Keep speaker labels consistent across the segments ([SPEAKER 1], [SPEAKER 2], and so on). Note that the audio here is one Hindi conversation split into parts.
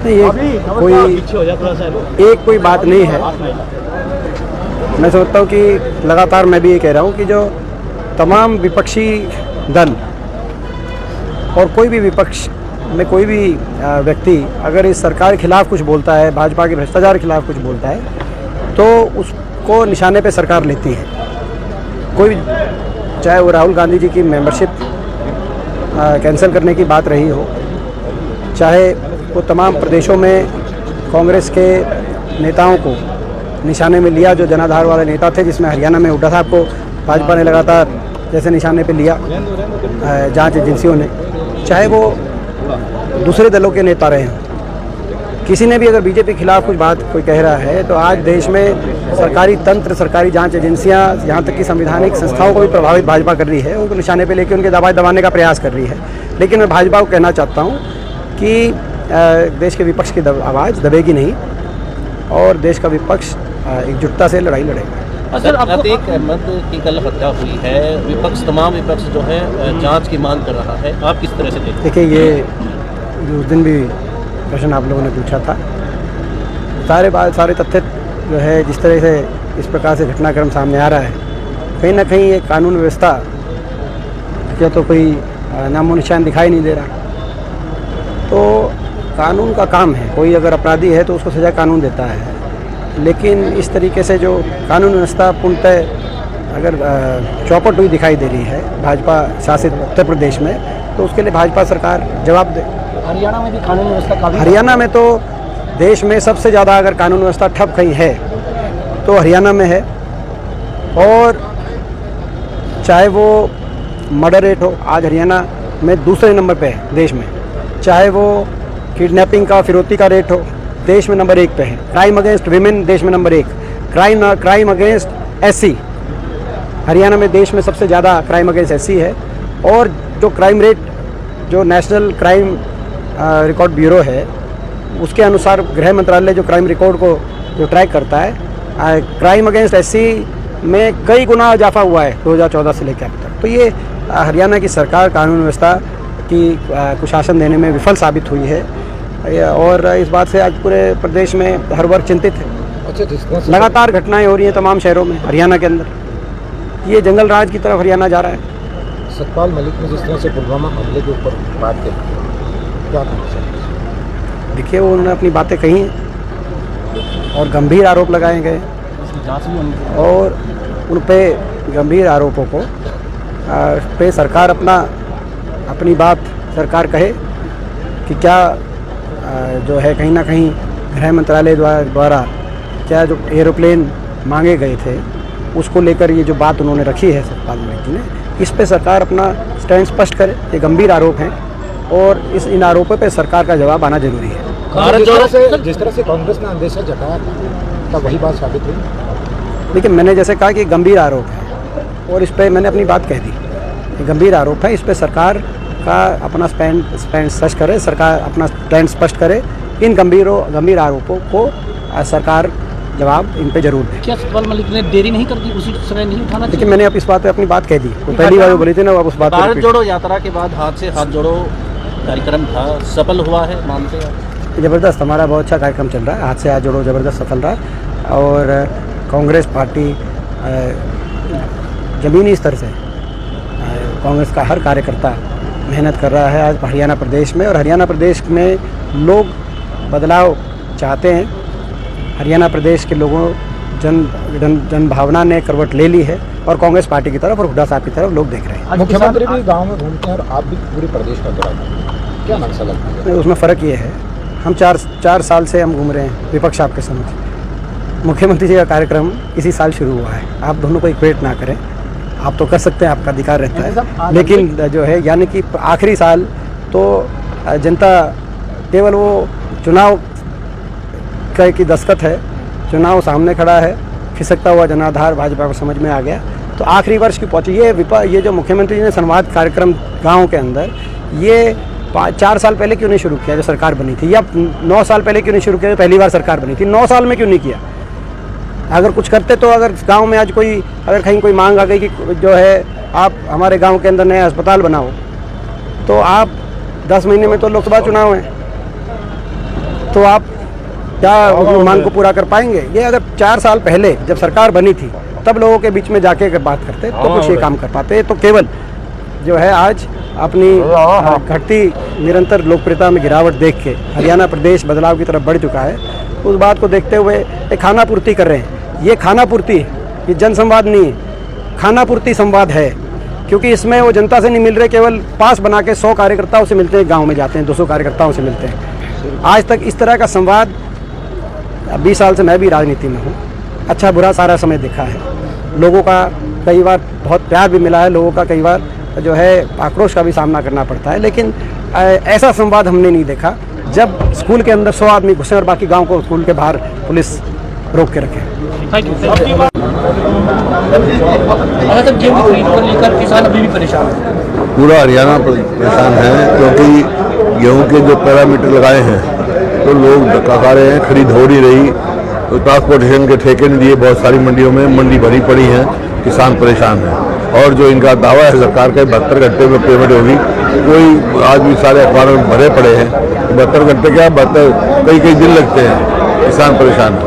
[SPEAKER 1] नहीं, एक कोई बात नहीं है। मैं सोचता हूँ कि लगातार मैं भी ये कह रहा हूँ कि जो तमाम विपक्षी दल और कोई भी विपक्ष में कोई भी व्यक्ति अगर इस सरकार के खिलाफ कुछ बोलता है, भाजपा के भ्रष्टाचार के खिलाफ कुछ बोलता है, तो उसको निशाने पे सरकार लेती है। कोई चाहे वो राहुल गांधी जी की मेंबरशिप कैंसिल करने की बात रही हो, चाहे वो तमाम प्रदेशों में कांग्रेस के नेताओं को निशाने में लिया, जो जनाधार वाले नेता थे, जिसमें हरियाणा में हुड्डा साहब को भाजपा ने लगातार जैसे निशाने पे लिया जांच एजेंसियों ने, चाहे वो दूसरे दलों के नेता रहे हैं। किसी ने भी अगर बीजेपी के खिलाफ कुछ बात कोई कह रहा है तो आज देश में सरकारी तंत्र, सरकारी जांच एजेंसियां, यहाँ तक कि संवैधानिक संस्थाओं को भी प्रभावित भाजपा कर रही है, उनको निशाने पे लेकर उनके दबाव दबाने का प्रयास कर रही है। लेकिन मैं भाजपा को कहना चाहता हूँ कि देश के विपक्ष की आवाज़ दबेगी नहीं और देश का विपक्ष एकजुटता से लड़ाई लड़ेगा।
[SPEAKER 2] सर, अतीक अहमद की कल हत्या हुई है, विपक्ष तमाम विपक्ष जो है जांच की मांग कर रहा है, आप किस तरह से देखते हैं?
[SPEAKER 1] देखिए, ये उस दिन भी प्रश्न आप लोगों ने पूछा था, सारे तथ्य जो है जिस तरह से इस प्रकार से घटनाक्रम सामने आ रहा है, कहीं ना कहीं ये कानून व्यवस्था क्या तो कोई नामो निशान दिखाई नहीं दे रहा। तो कानून का काम है, कोई अगर अपराधी है तो उसको सज़ा कानून देता है, लेकिन इस तरीके से जो कानून व्यवस्था पूर्णतः अगर चौपट हुई दिखाई दे रही है भाजपा शासित उत्तर प्रदेश में, तो उसके लिए भाजपा सरकार जवाब दे।
[SPEAKER 3] हरियाणा में भी कानून व्यवस्था काफी,
[SPEAKER 1] हरियाणा में तो देश में सबसे ज़्यादा अगर कानून व्यवस्था ठप कहीं है तो हरियाणा में है। और चाहे वो मर्डर रेट हो, आज हरियाणा में दूसरे नंबर पे है देश में। चाहे वो किडनैपिंग का, फिरौती का रेट हो, देश में नंबर 1 पे है। क्राइम अगेंस्ट विमेन देश में number 1। Crime against SC, Haryana में देश में सबसे ज़्यादा क्राइम अगेंस्ट एससी है। और जो क्राइम रेट, जो नेशनल क्राइम रिकॉर्ड ब्यूरो है, उसके अनुसार गृह मंत्रालय जो क्राइम रिकॉर्ड को जो ट्रैक करता है, क्राइम अगेंस्ट एससी में कई गुना इजाफा हुआ है 2014 से लेकर अब तक। तो ये हरियाणा की सरकार कानून व्यवस्था की कुशासन देने में विफल साबित हुई है और इस बात से आज पूरे प्रदेश में हर वर्ग चिंतित है।
[SPEAKER 3] अच्छा,
[SPEAKER 1] लगातार घटनाएं हो रही हैं तमाम शहरों में, हरियाणा के अंदर। ये जंगल राज की तरफ हरियाणा जा रहा है।
[SPEAKER 3] सतपाल मलिक ने जिस तरह से पुलवामा हमले के ऊपर बात की, क्या कहना चाहिए?
[SPEAKER 1] देखिए, वो उन्होंने अपनी बातें कही और गंभीर आरोप लगाए गए और उन पे गंभीर आरोपों को पे सरकार अपनी बात सरकार कहे कि क्या जो है कहीं ना कहीं गृह मंत्रालय द्वारा क्या जो एरोप्लेन मांगे गए थे उसको लेकर ये जो बात उन्होंने रखी है सतपाल मलिक जी ने, इस पे सरकार अपना स्टैंड स्पष्ट करे। ये गंभीर आरोप हैं और इन आरोपों पे सरकार का जवाब आना जरूरी है।
[SPEAKER 3] जिस तरह से कांग्रेस ने अंदेशा जताया था वही बात साबित हुई।
[SPEAKER 1] लेकिन मैंने जैसे कहा कि गंभीर आरोप है और इस पे मैंने अपनी बात कह दी। ये गंभीर आरोप है, इस पे सरकार का अपना स्टैंड स्पष्ट करे, सरकार अपना स्टैंड स्पष्ट करे। इन गंभीर आरोपों को सरकार जवाब इन पे जरूर दे।
[SPEAKER 2] क्या सतपाल मलिक ने देरी नहीं कर दी, उसी समय नहीं उठाना?
[SPEAKER 1] लेकिन मैंने अब इस बात पे अपनी बात कह दी। वो पहली बार बोली थी ना, अब उस बात
[SPEAKER 2] भारत जोड़ो यात्रा के बाद हाथ से हाथ जोड़ो कार्यक्रम था, सफल हुआ है मानते हैं?
[SPEAKER 1] ज़बरदस्त, हमारा बहुत अच्छा कार्यक्रम चल रहा है। हाथ से हाथ जोड़ो ज़बरदस्त सफल रहा और कांग्रेस पार्टी ज़मीनी स्तर से कांग्रेस का हर कार्यकर्ता मेहनत कर रहा है आज हरियाणा प्रदेश में। और हरियाणा प्रदेश में लोग बदलाव चाहते हैं। हरियाणा प्रदेश के लोगों जन भावना ने करवट ले ली है और कांग्रेस पार्टी की तरफ और हुड्डा साहब की तरफ लोग देख रहे हैं।
[SPEAKER 3] मुख्यमंत्री भी गांव में घूमते हैं और आप भी पूरे प्रदेश का दौरा करते हैं, क्या नक्शा लगता है?
[SPEAKER 1] उसमें फ़र्क ये है, हम चार साल से हम घूम रहे हैं विपक्ष आपके समझ। मुख्यमंत्री जी का कार्यक्रम इसी साल शुरू हुआ है। आप दोनों को इक्वेट ना करें। आप तो कर सकते हैं, आपका अधिकार रहता है, लेकिन जो है यानी कि आखिरी साल तो जनता केवल वो चुनाव की दस्तखत है, चुनाव सामने खड़ा है, खिसकता हुआ जनाधार भाजपा को समझ में आ गया। तो आखिरी वर्ष की पहुँची ये जो मुख्यमंत्री जी ने संवाद कार्यक्रम गाँव के अंदर, ये 4 साल पहले क्यों नहीं शुरू किया जो सरकार बनी थी, या 9 साल पहले क्यों नहीं शुरू किया जो पहली बार सरकार बनी थी? 9 साल में क्यों नहीं किया? अगर कुछ करते तो अगर गांव में आज अगर कहीं कोई मांग आ गई कि जो है आप हमारे गांव के अंदर नया अस्पताल बनाओ, तो आप 10 महीने में तो लोकसभा चुनाव हैं, तो आप क्या उस मांग को पूरा कर पाएंगे? ये अगर 4 साल पहले जब सरकार बनी थी तब लोगों के बीच में जाके अगर बात करते तो कुछ ये काम कर पाते। तो केवल जो है आज अपनी घटती निरंतर लोकप्रियता में गिरावट देख के हरियाणा प्रदेश बदलाव की तरफ बढ़ चुका है, उस बात को देखते हुए एक खानापूर्ति कर रहे हैं। ये खानापूर्ति है, ये जन संवाद नहीं है, खानापूर्ति संवाद है। क्योंकि इसमें वो जनता से नहीं मिल रहे, केवल पास बना के 100 कार्यकर्ताओं से मिलते हैं, गाँव में जाते हैं 200 कार्यकर्ताओं से मिलते हैं। आज तक इस तरह का संवाद 20 साल से मैं भी राजनीति में हूँ, अच्छा बुरा सारा समय देखा है। लोगों का कई बार बहुत प्यार भी मिला है, लोगों का कई बार जो है आक्रोश का भी सामना करना पड़ता है, लेकिन ऐसा संवाद हमने नहीं देखा जब स्कूल के अंदर 100 आदमी घुसे और बाकी गांव को स्कूल के बाहर पुलिस रोक के रखे।
[SPEAKER 2] किसान अभी भी परेशान है,
[SPEAKER 4] पूरा हरियाणा परेशान है, क्योंकि गेहूं के जो पैरामीटर लगाए हैं तो लोग धक्का खा रहे हैं, खरीद हो नहीं रही। तो ट्रांसपोर्टेशन के ठेके नहीं दिए, बहुत सारी मंडियों में मंडी भरी पड़ी है, किसान परेशान है। और जो इनका दावा है सरकार का 72 घंटे में पेमेंट होगी, कोई आज भी सारे अखबारों में भरे पड़े हैं 72 घंटे क्या 72 कई दिन लगते हैं, किसान परेशान है।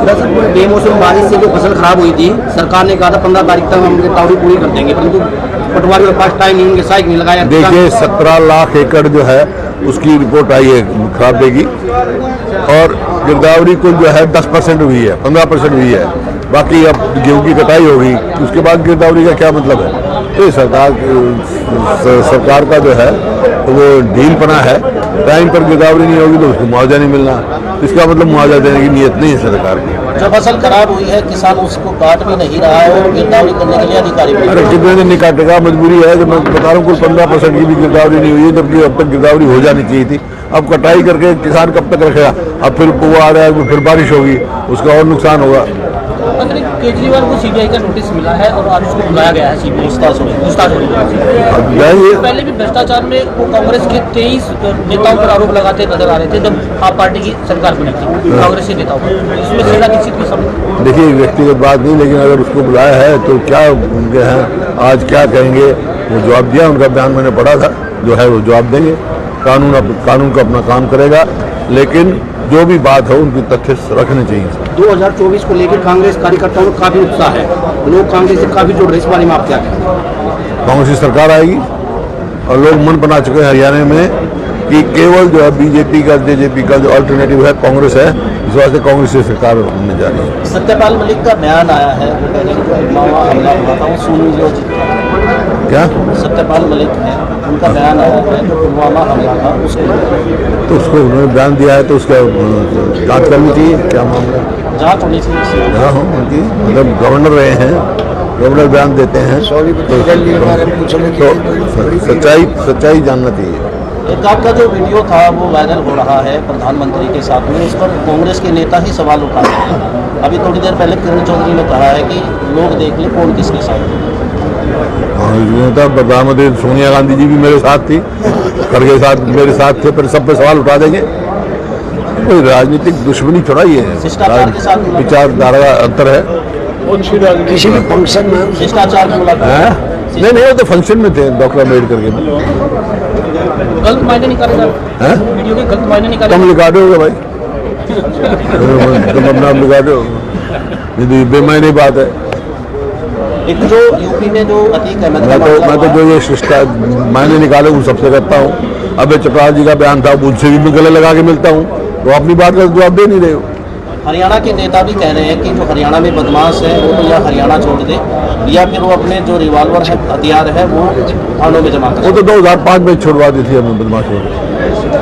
[SPEAKER 5] दरअसल बेमौसम बारिश से जो फसल खराब हुई थी, सरकार ने कहा था 15 तारीख तक हम गिरदावरी पूरी कर देंगे, परंतु पटवारी के पास टाइम नहीं, उनके साइक नहीं लगाया।
[SPEAKER 4] देखिए 17 लाख एकड़ जो है उसकी रिपोर्ट आई है खराब देगी, और गिरदावरी कुल जो है 10% हुई है, 15% हुई है, बाकी अब गेहूं की कटाई होगी, उसके बाद गिरदावरी का क्या मतलब है? तो सरकार का जो है वो ढील पना है, टाइम पर गिरदावरी नहीं होगी तो उसको मुआवजा नहीं मिलना, इसका मतलब मुआवजा देने की नीयत नहीं है सरकार की।
[SPEAKER 2] जो फसल खराब हुई है किसान उसको काट भी नहीं रहा है और गिरदावरी करने के लिए अधिकारी भी।
[SPEAKER 4] अरे कितने दिन नहीं काटेगा, मजबूरी है। जब मैं बता रहा हूँ कुल 15% की भी गिरदावरी नहीं हुई है, जबकि अब तक गिरदावरी हो जानी चाहिए थी। अब कटाई करके किसान कब तक रखेगा? अब फिर वो आ रहा है, फिर बारिश होगी, उसका और नुकसान होगा।
[SPEAKER 5] केजरीवाल को सीबीआई का नोटिस मिला है और आज उसको बुलाया गया है सीबीआई पूछताछ होगी। पहले भी भ्रष्टाचार में वो कांग्रेस के 23 नेताओं पर आरोप लगाते नजर आ रहे थे जब आप पार्टी की सरकार बनी थी, कांग्रेस के नेताओं पर। इसमें सेना किसी की समझ
[SPEAKER 4] देखिए व्यक्तिगत बात नहीं, लेकिन अगर उसको बुलाया है तो क्या उनके हैं आज क्या कहेंगे, वो जवाब दिया। उनका बयान मैंने पढ़ा था, जो है वो जवाब देंगे। कानून का अपना काम करेगा, लेकिन जो भी बात हो उनकी तथ्य रखने चाहिए।
[SPEAKER 5] 2024 को लेकर कांग्रेस कार्यकर्ताओं में काफी उत्साह है, लोग कांग्रेस से काफी जुड़ रहे, इस बारे में आप क्या कहेंगे?
[SPEAKER 4] कांग्रेस की सरकार आएगी और लोग मन बना चुके हैं हरियाणा में कि केवल जो है बीजेपी का जो अल्टरनेटिव है कांग्रेस है, इस वजह से कांग्रेस की सरकार बनने जा रही है।
[SPEAKER 2] सत्यपाल मलिक का बयान आया है, वो कहने की पुलवामा हमला हुआ था वो सुनियोजित था।
[SPEAKER 4] क्या
[SPEAKER 2] सत्यपाल मलिक है, उनका बयान आया है जो पुलवामा हमला था
[SPEAKER 4] तो उसको उन्होंने बयान दिया है तो उसका जांच करनी चाहिए, क्या मामला
[SPEAKER 2] जांच होनी चाहिए।
[SPEAKER 4] हाँ उनकी मतलब गवर्नर रहे हैं, गवर्नर बयान देते हैं तो सच्चाई जानना चाहिए।
[SPEAKER 2] एक आपका जो वीडियो था वो वायरल हो रहा है प्रधानमंत्री के साथ में, इस पर कांग्रेस के नेता ही सवाल उठा रहे हैं। अभी थोड़ी देर पहले किरण चौधरी ने कहा है कि लोग देख ले कौन किसके साथ है।
[SPEAKER 4] नेता प्रधानमंत्री सोनिया गांधी जी भी मेरे साथ थी, खड़गे साथ मेरे साथ थे, पर सब पे सवाल उठा देंगे। कोई राजनीतिक दुश्मनी थोड़ा ही है,
[SPEAKER 2] शिष्टाचार के साथ
[SPEAKER 4] विचारधारा का अंतर है।
[SPEAKER 1] किसी भी फंक्शन में
[SPEAKER 2] शिष्टाचार
[SPEAKER 4] नहीं वो तो फंक्शन में थे डॉक्टर अम्बेडकर के में।
[SPEAKER 5] गलत मायने निकाले वीडियो के, गलत मायने निकाले।
[SPEAKER 4] तुम लिखा दोगे भाई तुम अपना लिखा दो, ये बेमायने बात है।
[SPEAKER 2] एक जो यूपी में जो अतीक अहमद
[SPEAKER 4] मैं तो जो ये शिष्टा मायने निकाले उन सबसे करता हूँ। अबे चपराल जी का बयान था, उनसे भी मैं गले लगा के मिलता हूँ, तो अपनी बात का जवाब दे नहीं रहे हो।
[SPEAKER 2] हरियाणा के नेता भी कह रहे हैं कि जो हरियाणा में बदमाश है वो तो या हरियाणा छोड़ दे या फिर वो अपने जो रिवॉल्वर है हथियार है वो थानों में जमा कर।
[SPEAKER 4] वो तो 2005 में छुड़वा दी थी हमने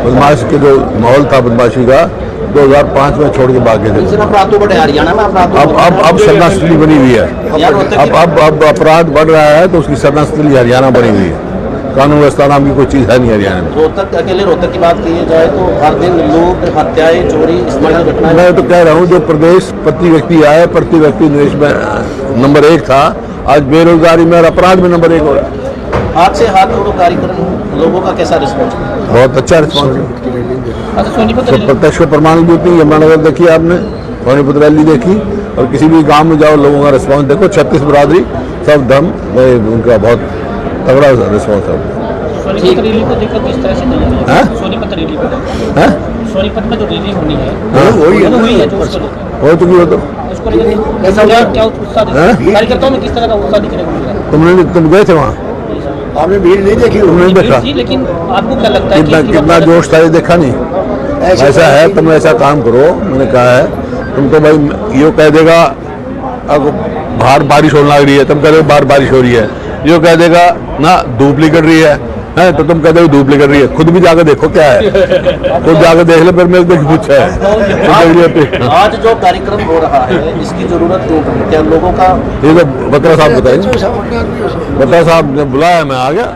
[SPEAKER 4] बदमाश के जो माहौल था बदमाशी का 2005 में छोड़ के भाग गए थे।
[SPEAKER 2] अपराध तो बढ़े हरियाणा में,
[SPEAKER 4] अब शरणास्थली बनी हुई है, अब अपराध बढ़ रहा है तो उसकी शरणास्थली हरियाणा बनी हुई है। कानून व्यवस्था नाम की कोई चीज़ है नहीं हरियाणा में।
[SPEAKER 2] रोहतक की बात की जाए तो हर दिन लोग हत्याएं चोरी इस तरह की घटनाएं।
[SPEAKER 4] मैं तो कह रहा हूँ जो प्रदेश प्रति व्यक्ति आए, प्रति व्यक्ति देश में नंबर 1 था, आज बेरोजगारी में और अपराध में नंबर 1 हो रहा है।
[SPEAKER 2] हाथ से हाथ जोड़ो कार्यक्रम, लोगों का कैसा रिस्पॉन्स?
[SPEAKER 4] बहुत अच्छा रिस्पॉन्स है। तो प्रत्यक्ष प्रमाण भी होती है। यमुनानगर देखी आपने, सोनीपत रैली देखी, और किसी भी गांव में जाओ लोगों का रिस्पॉन्स देखो। 36 बरादरी सब धर्म में उनका बहुत तगड़ा रिस्पॉन्स है।
[SPEAKER 5] सोनीपत रैली को देखकर किस तरह से तैयारी है? सोनीपत रैली को सोनीपत में जो रैली होनी है
[SPEAKER 4] हाँ, वही है
[SPEAKER 5] वो
[SPEAKER 4] ना।
[SPEAKER 5] हुई है जो उसको लेकर
[SPEAKER 4] और तो क्यों तो
[SPEAKER 5] उसको लेकर ऐसा क्या उत्साह दिख रहा है? कार्यकर्ताओं में किस तरह का उत्साह दिखने को मिल रहा है?
[SPEAKER 4] तुम गए थे वहाँ?
[SPEAKER 1] आपने भीड़ नहीं देखी?
[SPEAKER 4] तुमने नहीं देखा?
[SPEAKER 5] जी, लेकिन आपको क्या लगता है
[SPEAKER 4] कितना
[SPEAKER 5] कि
[SPEAKER 4] कितना जोश था ये देखा नहीं? ऐसा है, तुम ऐसा काम करो, मैंने कहा है, तुम तो भाई यो कह देगा अब बाहर बारिश होने लग रही है, तुम कह रहे हो बाहर बारिश हो रही है, यो कह देगा ना धूप निकल रही है, तो तुम कहते हो धूप निकल रही है, खुद भी जाकर देखो क्या है, खुद जाकर देख ले, फिर मेरे को पूछा है।
[SPEAKER 2] आज जो कार्यक्रम हो रहा है इसकी जरूरत क्यों है? क्या लोगों का
[SPEAKER 4] ये तो बत्रा साहब बताएंगे, बत्रा साहब ने बुलाया, मैं आ गया।